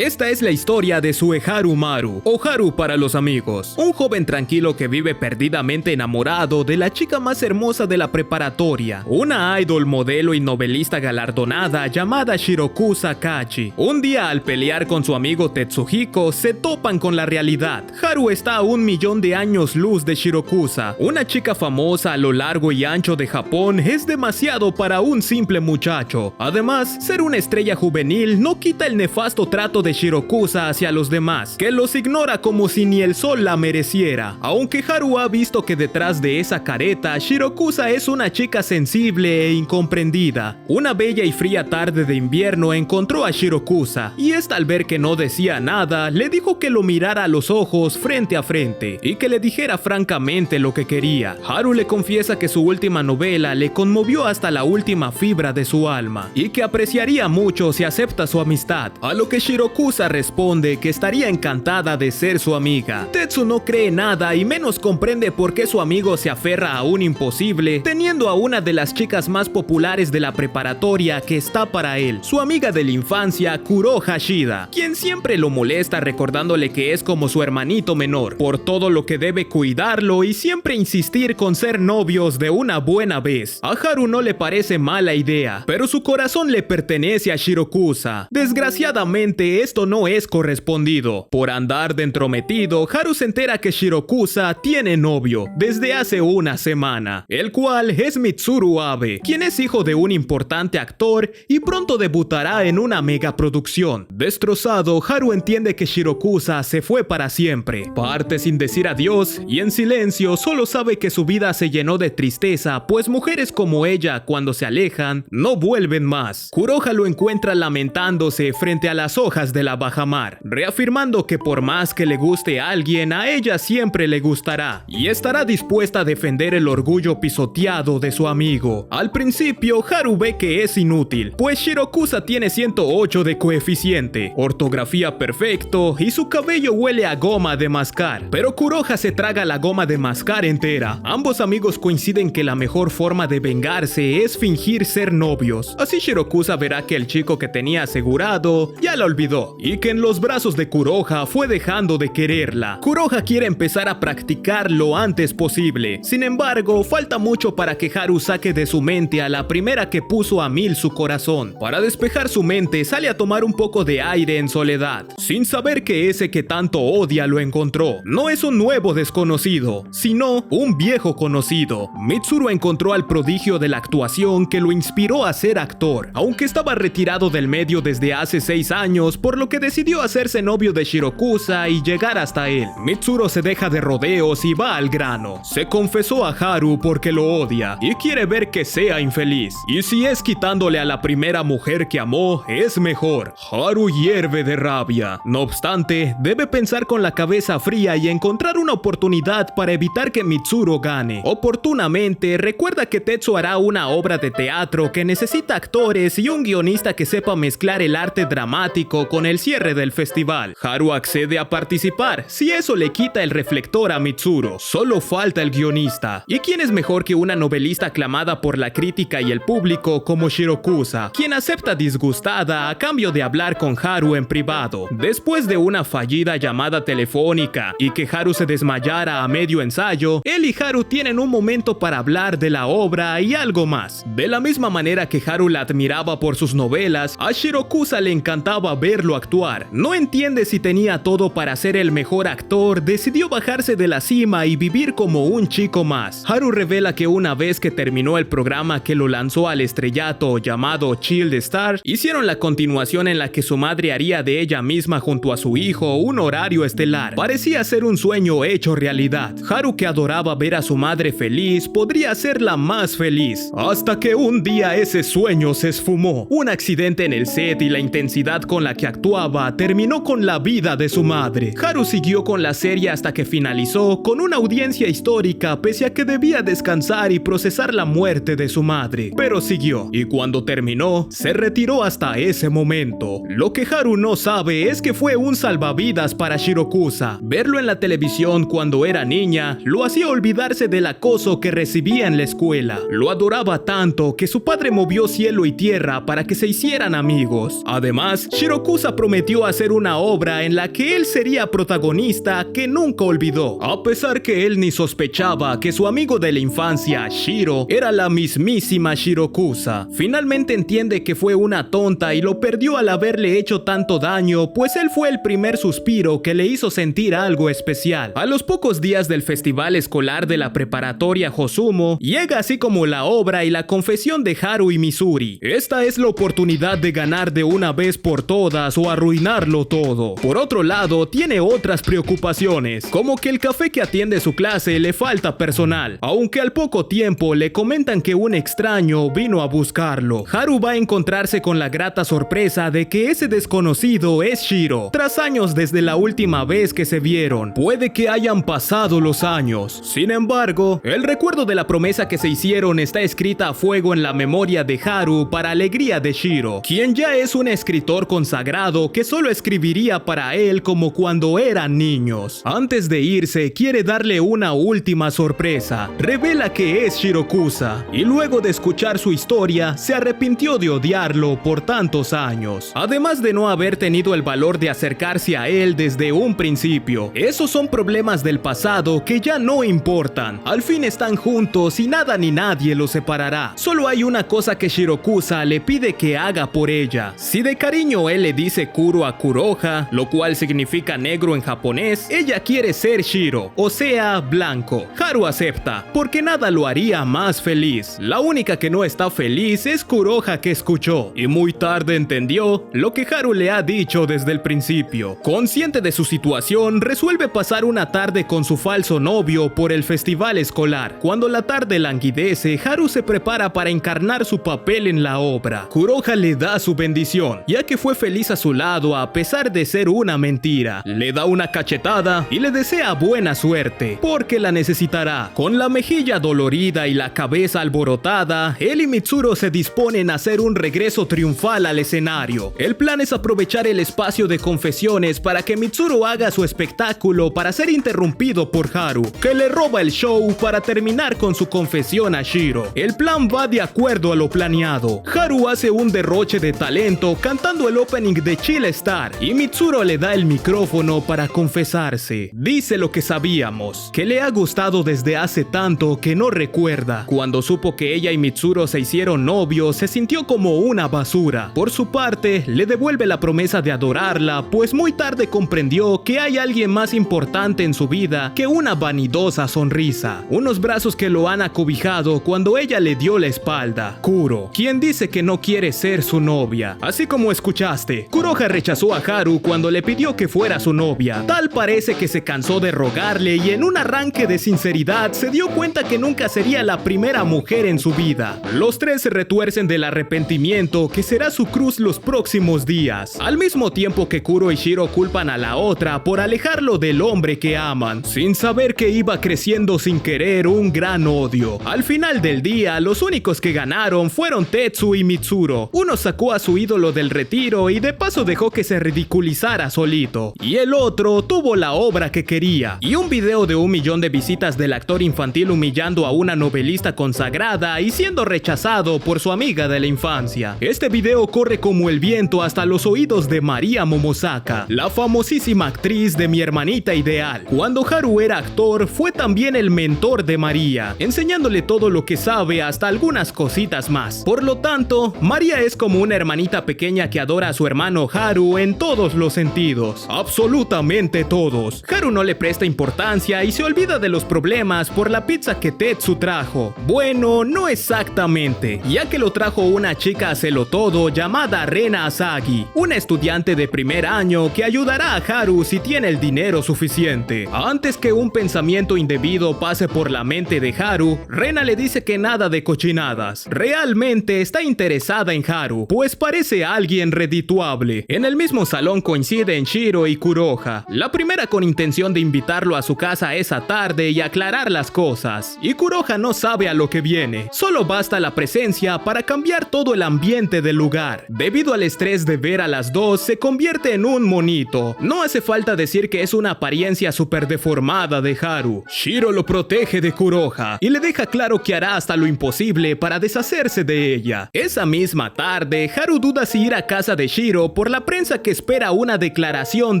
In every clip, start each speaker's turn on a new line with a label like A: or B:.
A: Esta es la historia de Sueharu Maru, o Haru para los amigos. Un joven tranquilo que vive perdidamente enamorado de la chica más hermosa de la preparatoria, una idol modelo y novelista galardonada llamada Shiroku Sakachi. Un día, al pelear con su amigo Tetsuhiko, se topan con la realidad. Haru está a 1.000.000 de años luz de Shirokusa. Una chica famosa a lo largo y ancho de Japón es demasiado para un simple muchacho. Además, ser una estrella juvenil no quita el nefasto trato de Shirokusa hacia los demás, que los ignora como si ni el sol la mereciera. Aunque Haru ha visto que detrás de esa careta, Shirokusa es una chica sensible e incomprendida. Una bella y fría tarde de invierno encontró a Shirokusa, y esta, al ver que no decía nada, le dijo que lo mirara a los ojos frente a frente, y que le dijera francamente lo que quería. Haru le confiesa que su última novela le conmovió hasta la última fibra de su alma, y que apreciaría mucho si acepta su amistad, a lo que Shirokusa responde que estaría encantada de ser su amiga. Tetsu no cree nada y menos comprende por qué su amigo se aferra a un imposible, teniendo a una de las chicas más populares de la preparatoria que está para él, su amiga de la infancia, Kuro Hashida, quien siempre lo molesta recordándole que es como su hermanito menor, por todo lo que debe cuidarlo y siempre insistir con ser novios de una buena vez. A Haru no le parece mala idea, pero su corazón le pertenece a Shirokusa. Desgraciadamente, esto no es correspondido. Por andar de entrometido, Haru se entera que Shirokusa tiene novio desde hace una semana, el cual es Mitsuru Abe, quien es hijo de un importante actor y pronto debutará en una megaproducción. Destrozado, Haru entiende que Shirokusa se fue para siempre. Parte sin decir adiós y en silencio solo sabe que su vida se llenó de tristeza, pues mujeres como ella, cuando se alejan, no vuelven más. Kuroha lo encuentra lamentándose frente a las hojas de la bajamar, reafirmando que por más que le guste a alguien, a ella siempre le gustará y estará dispuesta a defender el orgullo pisoteado de su amigo. Al principio, Haru ve que es inútil, pues Shirokusa tiene 108 de coeficiente, ortografía perfecto y su cabello huele a goma de mascar, pero Kuroha se traga la goma de mascar entera. Ambos amigos coinciden que la mejor forma de vengarse es fingir ser novios, así Shirokusa verá que el chico que tenía asegurado ya la olvidó y que en los brazos de Kuroha fue dejando de quererla. Kuroha quiere empezar a practicar lo antes posible. Sin embargo, falta mucho para que Haru saque de su mente a la primera que puso a 1000 su corazón. Para despejar su mente, sale a tomar un poco de aire en soledad, sin saber que ese que tanto odia lo encontró. No es un nuevo desconocido, sino un viejo conocido. Mitsuru encontró al prodigio de la actuación que lo inspiró a ser actor, aunque estaba retirado del medio desde hace 6 años, por lo que decidió hacerse novio de Shirokusa y llegar hasta él. Mitsuru se deja de rodeos y va al grano. Se confesó a Haru porque lo odia y quiere ver que sea infeliz. Y si es quitándole a la primera mujer que amó, es mejor. Haru hierve de rabia. No obstante, debe pensar con la cabeza fría y encontrar una oportunidad para evitar que Mitsuru gane. Oportunamente, recuerda que Tetsu hará una obra de teatro que necesita actores y un guionista que sepa mezclar el arte dramático con el cierre del festival. Haru accede a participar, si eso le quita el reflector a Mitsuru. Solo falta el guionista. ¿Y quién es mejor que una novelista aclamada por la crítica y el público como Shirokusa, quien acepta disgustada a cambio de hablar con Haru en privado? Después de una fallida llamada telefónica y que Haru se desmayara a medio ensayo, él y Haru tienen un momento para hablar de la obra y algo más. De la misma manera que Haru la admiraba por sus novelas, a Shirokusa le encantaba verlo actuar. No entiende si tenía todo para ser el mejor actor, decidió bajarse de la cima y vivir como un chico más. Haru revela que una vez que terminó el programa que lo lanzó al estrellato llamado Child Star, hicieron la continuación en la que su madre haría de ella misma junto a su hijo un horario estelar. Parecía ser un sueño hecho realidad. Haru, que adoraba ver a su madre feliz, podría hacerla más feliz. Hasta que un día ese sueño se esfumó. Un accidente en el set y la intensidad con la que actuaba terminó con la vida de su madre. Haru siguió con la serie hasta que finalizó con una audiencia histórica, pese a que debía descansar y procesar la muerte de su madre. Pero siguió, y cuando terminó, se retiró hasta ese momento. Lo que Haru no sabe es que fue un salvavidas para Shirokusa. Verlo en la televisión cuando era niña lo hacía olvidarse del acoso que recibía en la escuela. Lo adoraba tanto que su padre movió cielo y tierra para que se hicieran amigos. Además, Shirokusa promesa prometió hacer una obra en la que él sería protagonista que nunca olvidó, a pesar que él ni sospechaba que su amigo de la infancia, Shiro, era la mismísima Shirokusa. Finalmente entiende que fue una tonta y lo perdió al haberle hecho tanto daño, pues él fue el primer suspiro que le hizo sentir algo especial. A los pocos días del festival escolar de la preparatoria Hosumo, llega así como la obra y la confesión de Haru y Mitsuri. Esta es la oportunidad de ganar de una vez por todas o arruinarlo todo. Por otro lado, tiene otras preocupaciones, como que el café que atiende su clase le falta personal, aunque al poco tiempo le comentan que un extraño vino a buscarlo. Haru va a encontrarse con la grata sorpresa de que ese desconocido es Shiro, tras años desde la última vez que se vieron. Puede que hayan pasado los años. Sin embargo, el recuerdo de la promesa que se hicieron está escrita a fuego en la memoria de Haru para alegría de Shiro, quien ya es un escritor consagrado que solo escribiría para él como cuando eran niños. Antes de irse, quiere darle una última sorpresa. Revela que es Shirokusa, y luego de escuchar su historia, se arrepintió de odiarlo por tantos años. Además de no haber tenido el valor de acercarse a él desde un principio. Esos son problemas del pasado que ya no importan. Al fin están juntos y nada ni nadie los separará. Solo hay una cosa que Shirokusa le pide que haga por ella. Si de cariño él le dice Kuro a Kuroha, lo cual significa negro en japonés, ella quiere ser Shiro, o sea, blanco. Haru acepta, porque nada lo haría más feliz. La única que no está feliz es Kuroha, que escuchó, y muy tarde entendió lo que Haru le ha dicho desde el principio. Consciente de su situación, resuelve pasar una tarde con su falso novio por el festival escolar. Cuando la tarde languidece, Haru se prepara para encarnar su papel en la obra. Kuroha le da su bendición, ya que fue feliz a su lado a pesar de ser una mentira. Le da una cachetada y le desea buena suerte, porque la necesitará. Con la mejilla dolorida y la cabeza alborotada, él y Mitsuru se disponen a hacer un regreso triunfal al escenario. El plan es aprovechar el espacio de confesiones para que Mitsuru haga su espectáculo para ser interrumpido por Haru, que le roba el show para terminar con su confesión a Shiro. El plan va de acuerdo a lo planeado. Haru hace un derroche de talento cantando el opening de Chill Star y Mitsuru le da el micrófono para confesarse. Dice lo que sabíamos, que le ha gustado desde hace tanto que no recuerda. Cuando supo que ella y Mitsuru se hicieron novios, se sintió como una basura. Por su parte, le devuelve la promesa de adorarla, pues muy tarde comprendió que hay alguien más importante en su vida que una vanidosa sonrisa. Unos brazos que lo han acobijado cuando ella le dio la espalda. Kuro, quien dice que no quiere ser su novia. Así como escuchaste, Kuroha rechazó a Haru cuando le pidió que fuera su novia. Tal parece que se cansó de rogarle y en un arranque de sinceridad se dio cuenta que nunca sería la primera mujer en su vida. Los tres se retuercen del arrepentimiento que será su cruz los próximos días, al mismo tiempo que Kuro y Shiro culpan a la otra por alejarlo del hombre que aman, sin saber que iba creciendo sin querer un gran odio. Al final del día, los únicos que ganaron fueron Tetsu y Mitsuru. Uno sacó a su ídolo del retiro y de paso dejó que se ridiculizara solito, y el otro tuvo la obra que quería, y un video de 1 millón de visitas del actor infantil humillando a una novelista consagrada y siendo rechazado por su amiga de la infancia. Este video corre como el viento hasta los oídos de María Momosaka, la famosísima actriz de Mi hermanita ideal. Cuando Haru era actor, fue también el mentor de María, enseñándole todo lo que sabe hasta algunas cositas más. Por lo tanto, María es como una hermanita pequeña que adora a su hermano Haru en todos los sentidos. Absolutamente todos. Haru no le presta importancia y se olvida de los problemas por la pizza que Tetsu trajo. Bueno, no exactamente, ya que lo trajo una chica todo llamada Rena Asagi, una estudiante de primer año que ayudará a Haru si tiene el dinero suficiente. Antes que un pensamiento indebido pase por la mente de Haru, Rena le dice que nada de cochinadas. Realmente está interesada en Haru, pues parece alguien redituable. En el mismo salón coinciden Shiro y Kuroha, la primera con intención de invitarlo a su casa esa tarde y aclarar las cosas. Y Kuroha no sabe a lo que viene, solo basta la presencia para cambiar todo el ambiente del lugar. Debido al estrés de ver a las dos, se convierte en un monito. No hace falta decir que es una apariencia súper deformada de Haru. Shiro lo protege de Kuroha y le deja claro que hará hasta lo imposible para deshacerse de ella. Esa misma tarde, Haru duda si ir a casa de Shiro Shiro por la prensa que espera una declaración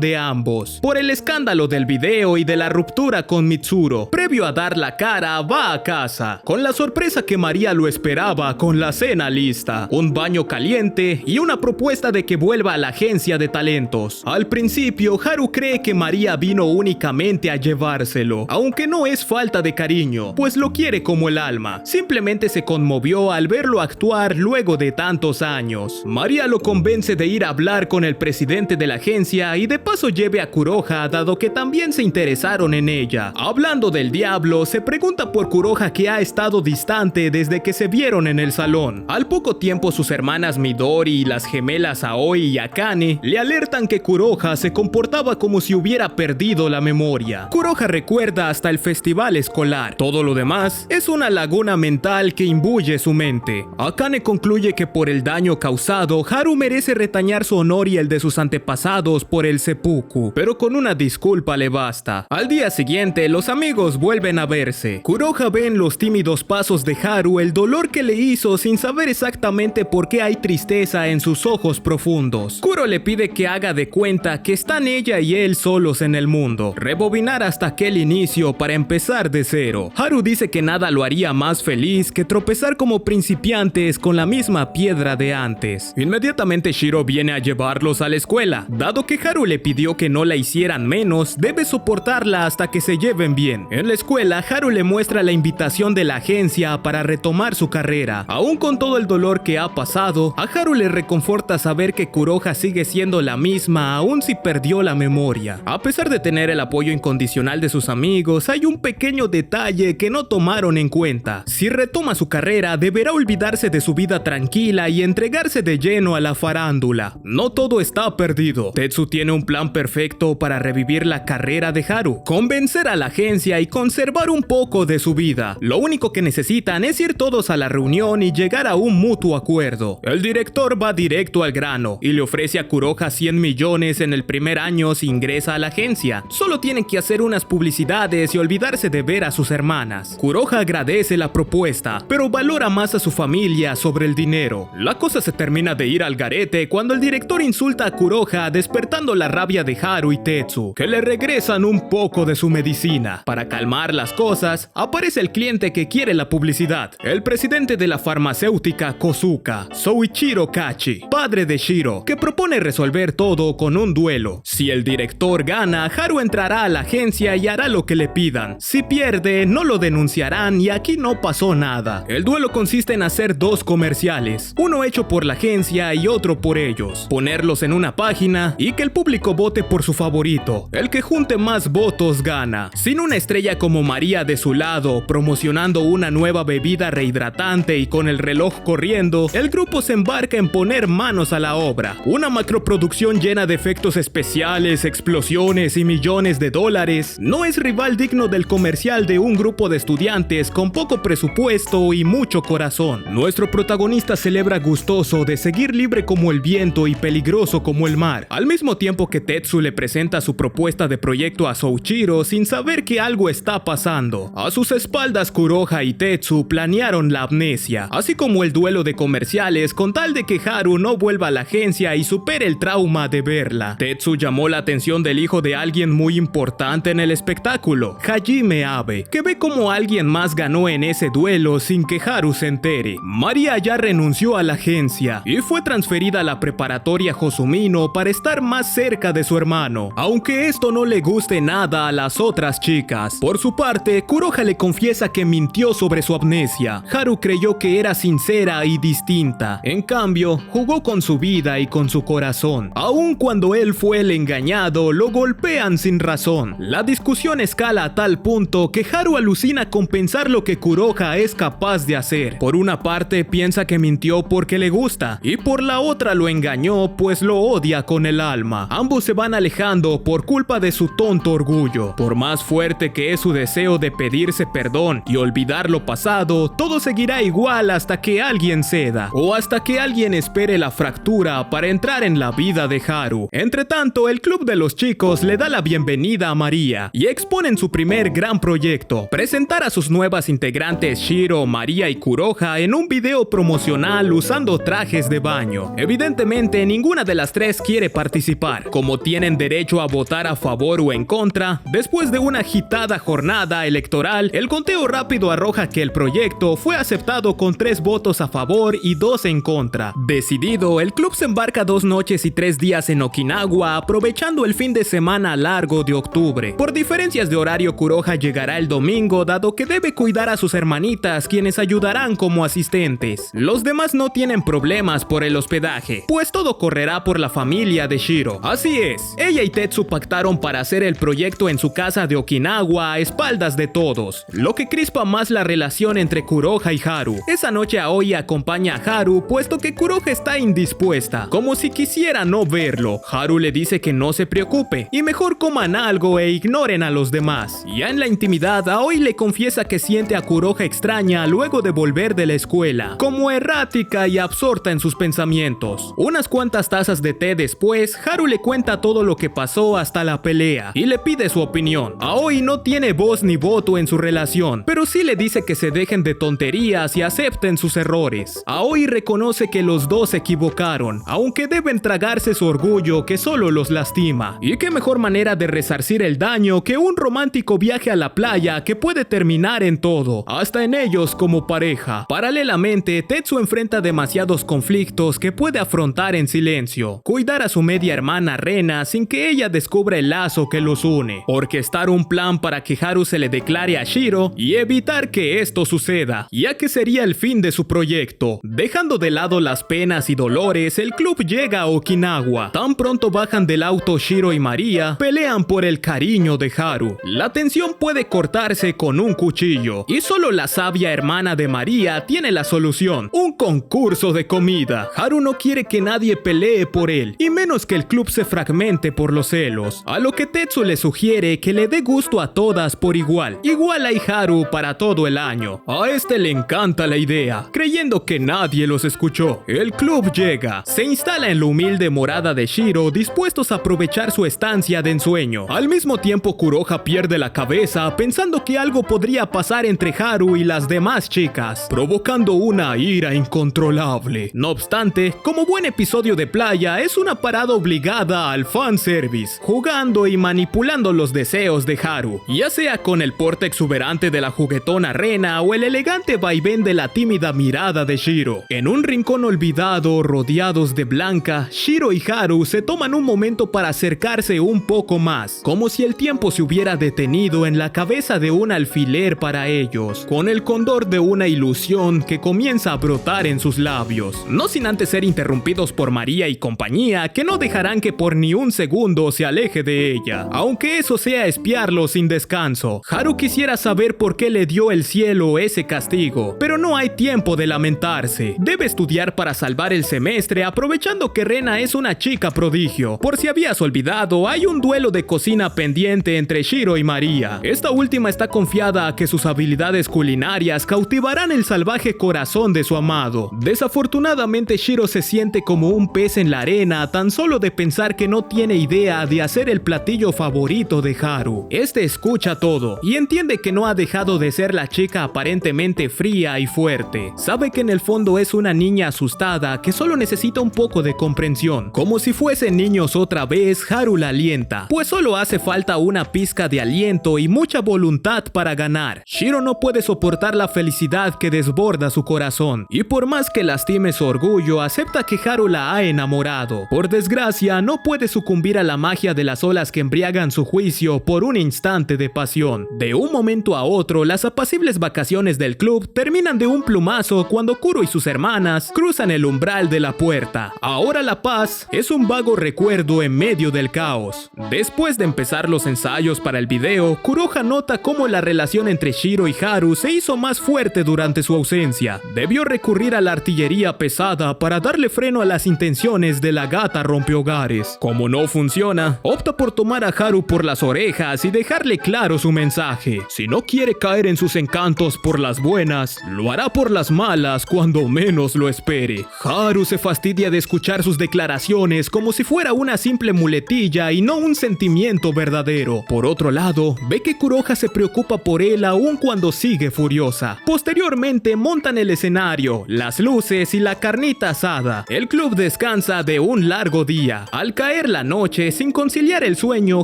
A: de ambos. Por el escándalo del video y de la ruptura con Mitsuru, previo a dar la cara, va a casa, con la sorpresa que María lo esperaba con la cena lista, un baño caliente y una propuesta de que vuelva a la agencia de talentos. Al principio, Haru cree que María vino únicamente a llevárselo, aunque no es falta de cariño, pues lo quiere como el alma. Simplemente se conmovió al verlo actuar luego de tantos años. María lo convence de ir a hablar con el presidente de la agencia y de paso lleve a Kuroha, dado que también se interesaron en ella. Hablando del diablo, se pregunta por Kuroha, que ha estado distante desde que se vieron en el salón. Al poco tiempo, sus hermanas Midori y las gemelas Aoi y Akane le alertan que Kuroha se comportaba como si hubiera perdido la memoria. Kuroha recuerda hasta el festival escolar. Todo lo demás es una laguna mental que imbuye su mente. Akane concluye que por el daño causado, Haru merece retañar su honor y el de sus antepasados por el seppuku, pero con una disculpa le basta. Al día siguiente, los amigos vuelven a verse. Kuroha ve en los tímidos pasos de Haru el dolor que le hizo sin saber exactamente por qué hay tristeza en sus ojos profundos. Kuro le pide que haga de cuenta que están ella y él solos en el mundo, rebobinar hasta aquel inicio para empezar de cero. Haru dice que nada lo haría más feliz que tropezar como principiantes con la misma piedra de antes. Inmediatamente Shiro viene a llevarlos a la escuela. Dado que Haru le pidió que no la hicieran menos, debe soportarla hasta que se lleven bien. En la escuela, Haru le muestra la invitación de la agencia para retomar su carrera. Aún con todo el dolor que ha pasado, a Haru le reconforta saber que Kuroha sigue siendo la misma aún si perdió la memoria. A pesar de tener el apoyo incondicional de sus amigos, hay un pequeño detalle que no tomaron en cuenta. Si retoma su carrera, deberá olvidarse de su vida tranquila y entregarse de lleno a la farándula. No todo está perdido. Tetsu tiene un plan perfecto para revivir la carrera de Haru, convencer a la agencia y conservar un poco de su vida. Lo único que necesitan es ir todos a la reunión y llegar a un mutuo acuerdo. El director va directo al grano y le ofrece a Kuroha 100 millones en el primer año si ingresa a la agencia. Solo tienen que hacer unas publicidades y olvidarse de ver a sus hermanas. Kuroha agradece la propuesta, pero valora más a su familia sobre el dinero. La cosa se termina de ir al garete cuando el director insulta a Kuroha, despertando la rabia de Haru y Tetsu, que le regresan un poco de su medicina. Para calmar las cosas, aparece el cliente que quiere la publicidad, el presidente de la farmacéutica Kozuka, Soichiro Kachi, padre de Shiro, que propone resolver todo con un duelo. Si el director gana, Haru entrará a la agencia y hará lo que le pidan. Si pierde, no lo denunciarán y aquí no pasó nada. El duelo consiste en hacer dos comerciales, uno hecho por la agencia y otro por ellos, ponerlos en una página y que el público vote por su favorito. El que junte más votos gana. Sin una estrella como María de su lado, promocionando una nueva bebida rehidratante y con el reloj corriendo, el grupo se embarca en poner manos a la obra. Una macroproducción llena de efectos especiales, explosiones y millones de dólares. No es rival digno del comercial de un grupo de estudiantes con poco presupuesto y mucho corazón. Nuestro protagonista celebra gustoso de seguir libre como el viento y peligroso como el mar, al mismo tiempo que Tetsu le presenta su propuesta de proyecto a Soichiro sin saber que algo está pasando. A sus espaldas, Kuroha y Tetsu planearon la amnesia, así como el duelo de comerciales con tal de que Haru no vuelva a la agencia y supere el trauma de verla. Tetsu llamó la atención del hijo de alguien muy importante en el espectáculo, Hajime Abe, que ve como alguien más ganó en ese duelo sin que Haru se entere. María ya renunció a la agencia y fue transferida a la preparatoria Hosumino para estar más cerca de su hermano, aunque esto no le guste nada a las otras chicas. Por su parte, Kuroha le confiesa que mintió sobre su amnesia. Haru creyó que era sincera y distinta. En cambio, jugó con su vida y con su corazón. Aun cuando él fue el engañado, lo golpean sin razón. La discusión escala a tal punto que Haru alucina con pensar lo que Kuroha es capaz de hacer. Por una parte, piensa que mintió porque le gusta, y por la otra lo engañó pues lo odia con el alma. Ambos se van alejando por culpa de su tonto orgullo. Por más fuerte que es su deseo de pedirse perdón y olvidar lo pasado, todo seguirá igual hasta que alguien ceda, o hasta que alguien espere la fractura para entrar en la vida de Haru. Entre tanto, el club de los chicos le da la bienvenida a María y exponen su primer gran proyecto: presentar a sus nuevas integrantes Shiro, María y Kuroha en un video promocional usando trajes de baño. Evidentemente, Finalmente, ninguna de las tres quiere participar. Como tienen derecho a votar a favor o en contra, después de una agitada jornada electoral, el conteo rápido arroja que el proyecto fue aceptado con 3 votos a favor y 2 en contra. Decidido, el club se embarca 2 noches y 3 días en Okinawa, aprovechando el fin de semana largo de octubre. Por diferencias de horario, Kuroha llegará el domingo, dado que debe cuidar a sus hermanitas, quienes ayudarán como asistentes. Los demás no tienen problemas por el hospedaje, pues todo correrá por la familia de Shiro. Así es, ella y Tetsu pactaron para hacer el proyecto en su casa de Okinawa a espaldas de todos, lo que crispa más la relación entre Kuroha y Haru. Esa noche Aoi acompaña a Haru, puesto que Kuroha está indispuesta, como si quisiera no verlo. Haru le dice que no se preocupe y mejor coman algo e ignoren a los demás. Ya en la intimidad, Aoi le confiesa que siente a Kuroha extraña luego de volver de la escuela, como errática y absorta en sus pensamientos. Unas cuantas tazas de té después, Haru le cuenta todo lo que pasó hasta la pelea y le pide su opinión. Aoi no tiene voz ni voto en su relación, pero sí le dice que se dejen de tonterías y acepten sus errores. Aoi reconoce que los dos se equivocaron, aunque deben tragarse su orgullo que solo los lastima. Y qué mejor manera de resarcir el daño que un romántico viaje a la playa que puede terminar en todo, hasta en ellos como pareja. Paralelamente, Tetsu enfrenta demasiados conflictos que puede afrontar en silencio. Cuidar a su media hermana Rena sin que ella descubra el lazo que los une. Orquestar un plan para que Haru se le declare a Shiro y evitar que esto suceda, ya que sería el fin de su proyecto. Dejando de lado las penas y dolores, el club llega a Okinawa. Tan pronto bajan del auto Shiro y María, pelean por el cariño de Haru. La tensión puede cortarse con un cuchillo, y solo la sabia hermana de María tiene la solución: un concurso de comida. Haru no quiere que nadie pelee por él, y menos que el club se fragmente por los celos, a lo que Tetsu le sugiere que le dé gusto a todas por igual. Igual hay Haru para todo el año. A este le encanta la idea, creyendo que nadie los escuchó. El club llega, se instala en la humilde morada de Shiro, dispuestos a aprovechar su estancia de ensueño. Al mismo tiempo, Kuroha pierde la cabeza pensando que algo podría pasar entre Haru y las demás chicas, provocando una ira incontrolable. No obstante, como buen episodio de playa, es una parada obligada al fanservice, jugando y manipulando los deseos de Haru, ya sea con el porte exuberante de la juguetona Rena o el elegante vaivén de la tímida mirada de Shiro. En un rincón olvidado, rodeados de Blanca, Shiro y Haru se toman un momento para acercarse un poco más, como si el tiempo se hubiera detenido en la cabeza de un alfiler para ellos, con el condor de una ilusión que comienza a brotar en sus labios, no sin antes ser interrumpidos por María y compañía, que no dejarán que por ni un segundo se aleje de ella, aunque eso sea espiarlo sin descanso. Haru quisiera saber por qué le dio el cielo ese castigo, pero no hay tiempo de lamentarse. Debe estudiar para salvar el semestre, aprovechando que Rena es una chica prodigio. Por si habías olvidado, hay un duelo de cocina pendiente entre Shiro y María. Esta última está confiada a que sus habilidades culinarias cautivarán el salvaje corazón de su amado. Desafortunadamente, Shiro se siente como un pez en la arena tan solo de pensar que no tiene idea de hacer el platillo favorito de Haru. Este escucha todo y entiende que no ha dejado de ser la chica aparentemente fría y fuerte. Sabe que en el fondo es una niña asustada que solo necesita un poco de comprensión. Como si fuesen niños otra vez, Haru la alienta, pues solo hace falta una pizca de aliento y mucha voluntad para ganar. Shiro no puede soportar la felicidad que desborda su corazón, y por más que lastime su orgullo, acepta que Haru la ha enamorado. Por desgracia, no puede sucumbir a la magia de las olas que embriagan su juicio por un instante de pasión. De un momento a otro, las apacibles vacaciones del club terminan de un plumazo cuando Kuro y sus hermanas cruzan el umbral de la puerta. Ahora la paz es un vago recuerdo en medio del caos. Después de empezar los ensayos para el video, Kuroha nota cómo la relación entre Shiro y Haru se hizo más fuerte durante su ausencia. Debió recurrir a la artillería pesada para darle freno a las intenciones de la gata rompehogares. Como no funciona, opta por tomar a Haru por las orejas y dejarle claro su mensaje. Si no quiere caer en sus encantos por las buenas, lo hará por las malas cuando menos lo espere. Haru se fastidia de escuchar sus declaraciones como si fuera una simple muletilla y no un sentimiento verdadero. Por otro lado, ve que Kuroha se preocupa por él aun cuando sigue furiosa. Posteriormente montan el escenario, las luces y la carnita asada. El club de descansa de un largo día. Al caer la noche, sin conciliar el sueño,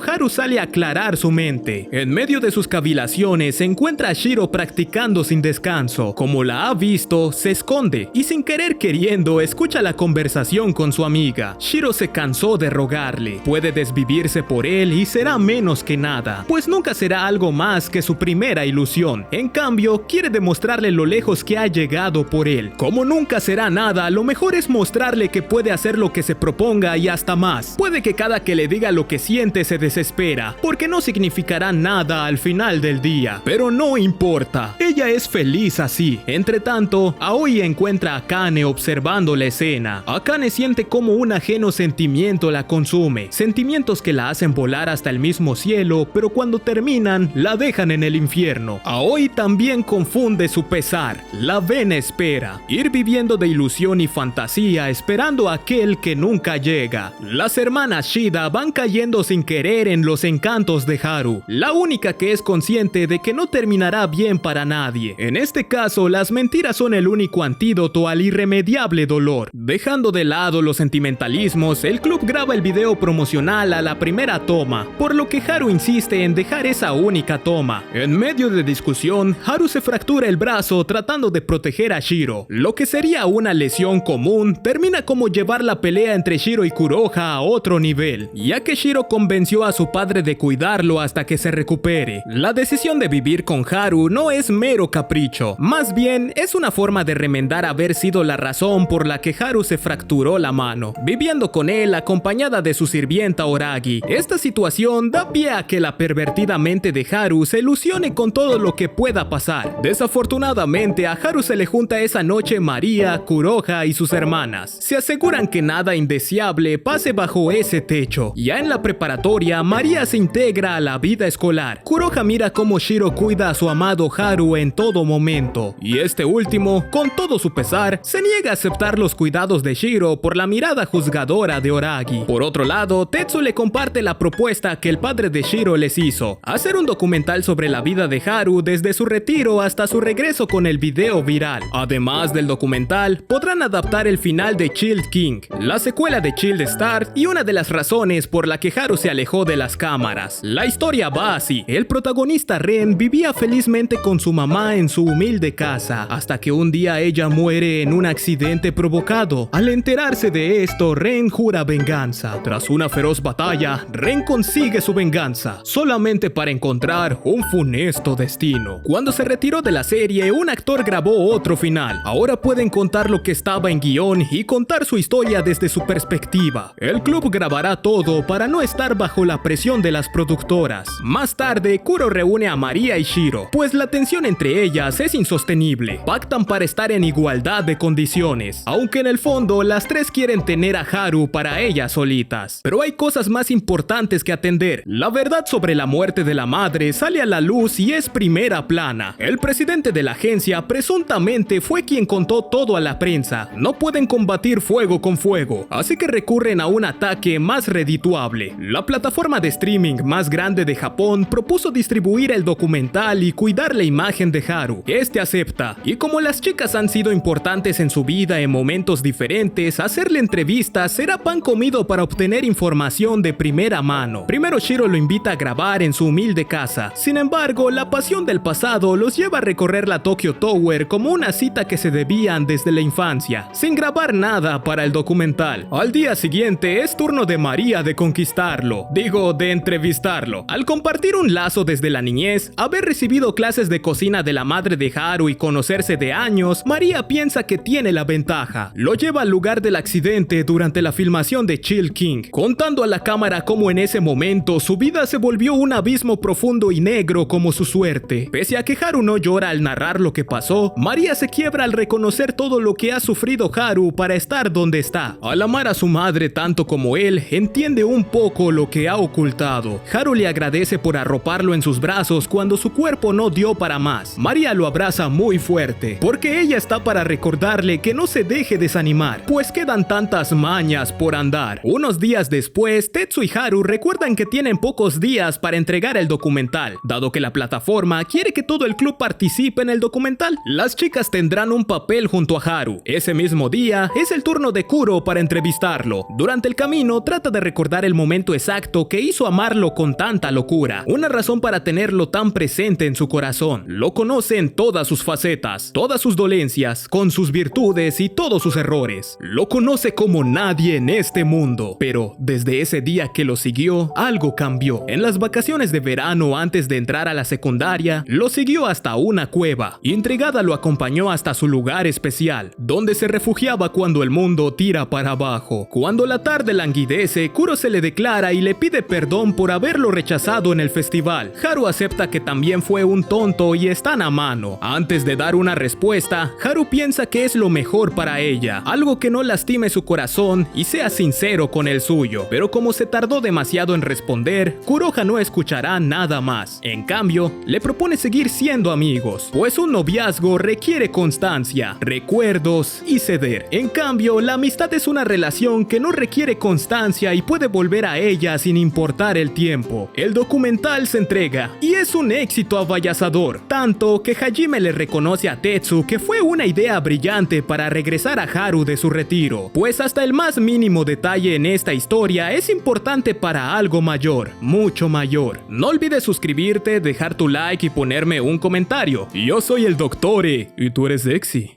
A: Haru sale a aclarar su mente. En medio de sus cavilaciones se encuentra a Shiro practicando sin descanso. Como la ha visto, se esconde y sin querer queriendo escucha la conversación con su amiga. Shiro se cansó de rogarle. Puede desvivirse por él y será menos que nada, pues nunca será algo más que su primera ilusión. En cambio, quiere demostrarle lo lejos que ha llegado por él. Como nunca será nada, lo mejor es mostrarle que puede hacer lo que se proponga y hasta más. Puede que cada que le diga lo que siente se desespera, porque no significará nada al final del día. Pero no importa, ella es feliz así. Entre tanto, Aoi encuentra a Akane observando la escena. Akane siente como un ajeno sentimiento la consume, sentimientos que la hacen volar hasta el mismo cielo, pero cuando terminan, la dejan en el infierno. Aoi también confunde su pesar, la ven espera, ir viviendo de ilusión y fantasía esperando a aquel que nunca llega. Las hermanas Shida van cayendo sin querer en los encantos de Haru, la única que es consciente de que no terminará bien para nadie. En este caso, las mentiras son el único antídoto al irremediable dolor. Dejando de lado los sentimentalismos, el club graba el video promocional a la primera toma, por lo que Haru insiste en dejar esa única toma. En medio de discusión, Haru se fractura el brazo tratando de proteger a Shiro. Lo que sería una lesión común termina como llevar la pelea entre Shiro y Kuroha a otro nivel, ya que Shiro convenció a su padre de cuidarlo hasta que se recupere. La decisión de vivir con Haru no es mero capricho, más bien es una forma de remendar haber sido la razón por la que Haru se fracturó la mano, viviendo con él acompañada de su sirvienta Oragi. Esta situación da pie a que la pervertida mente de Haru se ilusione con todo lo que pueda pasar. Desafortunadamente, a Haru se le junta esa noche María, Kuroha y sus hermanas. Se aseguran que nada indeseable pase bajo ese techo. Ya en la preparatoria, María se integra a la vida escolar. Kuroha mira cómo Shiro cuida a su amado Haru en todo momento, y este último, con todo su pesar, se niega a aceptar los cuidados de Shiro por la mirada juzgadora de Oragi. Por otro lado, Tetsu le comparte la propuesta que el padre de Shiro les hizo: hacer un documental sobre la vida de Haru desde su retiro hasta su regreso con el video viral. Además del documental, podrán adaptar el final de Child King, la secuela de Child Start y una de las razones por la que Haru se alejó de las cámaras. La historia va así: el protagonista Ren vivía felizmente con su mamá en su humilde casa, hasta que un día ella muere en un accidente provocado. Al enterarse de esto, Ren jura venganza. Tras una feroz batalla, Ren consigue su venganza, solamente para encontrar un funesto destino. Cuando se retiró de la serie, un actor grabó otro final. Ahora pueden contar lo que estaba en guión y contar su historia desde su perspectiva. El club grabará todo para no estar bajo la presión de las productoras. Más tarde, Kuro reúne a María y Shiro, pues la tensión entre ellas es insostenible. Pactan para estar en igualdad de condiciones, aunque en el fondo las tres quieren tener a Haru para ellas solitas. Pero hay cosas más importantes que atender. La verdad sobre la muerte de la madre sale a la luz y es primera plana. El presidente de la agencia presuntamente fue quien contó todo a la prensa. No pueden combatir fuego con fuego, así que recurren a un ataque más redituable. La plataforma de streaming más grande de Japón propuso distribuir el documental y cuidar la imagen de Haru. Este acepta, y como las chicas han sido importantes en su vida en momentos diferentes, hacerle entrevistas será pan comido para obtener información de primera mano. Primero Shiro lo invita a grabar en su humilde casa. Sin embargo, la pasión del pasado los lleva a recorrer la Tokyo Tower como una cita que se debían desde la infancia, sin grabar nada para el documental. Al día siguiente es turno de María de conquistarlo, de entrevistarlo. Al compartir un lazo desde la niñez, haber recibido clases de cocina de la madre de Haru y conocerse de años, María piensa que tiene la ventaja. Lo lleva al lugar del accidente durante la filmación de Child King, contando a la cámara cómo en ese momento su vida se volvió un abismo profundo y negro como su suerte. Pese a que Haru no llora al narrar lo que pasó, María se quiebra al reconocer todo lo que ha sufrido Haru para estar donde está. Al amar a su madre tanto como él, entiende un poco lo que ha ocultado. Haru le agradece por arroparlo en sus brazos cuando su cuerpo no dio para más. María lo abraza muy fuerte, porque ella está para recordarle que no se deje desanimar, pues quedan tantas mañas por andar. Unos días después, Tetsu y Haru recuerdan que tienen pocos días para entregar el documental, dado que la plataforma quiere que todo el club participe en el documental. Las chicas tendrán un papel junto a Haru. Ese mismo día, es el turno de Kuro para entrevistarlo. Durante el camino trata de recordar el momento exacto que hizo amarlo con tanta locura, una razón para tenerlo tan presente en su corazón. Lo conoce en todas sus facetas, todas sus dolencias, con sus virtudes y todos sus errores. Lo conoce como nadie en este mundo, pero desde ese día que lo siguió, algo cambió. En las vacaciones de verano antes de entrar a la secundaria, lo siguió hasta una cueva. Intrigada lo acompañó hasta su lugar especial, donde se refugiaba cuando el mundo tira para abajo. Cuando la tarde languidece, Kuro se le declara y le pide perdón por haberlo rechazado en el festival. Haru acepta que también fue un tonto y están a mano. Antes de dar una respuesta, Haru piensa que es lo mejor para ella, algo que no lastime su corazón y sea sincero con el suyo. Pero como se tardó demasiado en responder, Kuroha no escuchará nada más. En cambio, le propone seguir siendo amigos, pues un noviazgo requiere constancia, recuerdos y ceder. En cambio, la amistad es una relación que no requiere constancia y puede volver a ella sin importar el tiempo. El documental se entrega y es un éxito avasallador, tanto que Hajime le reconoce a Tetsu que fue una idea brillante para regresar a Haru de su retiro, pues hasta el más mínimo detalle en esta historia es importante para algo mayor, mucho mayor. No olvides suscribirte, dejar tu like y ponerme un comentario. Yo soy el Doctore y tú eres sexy.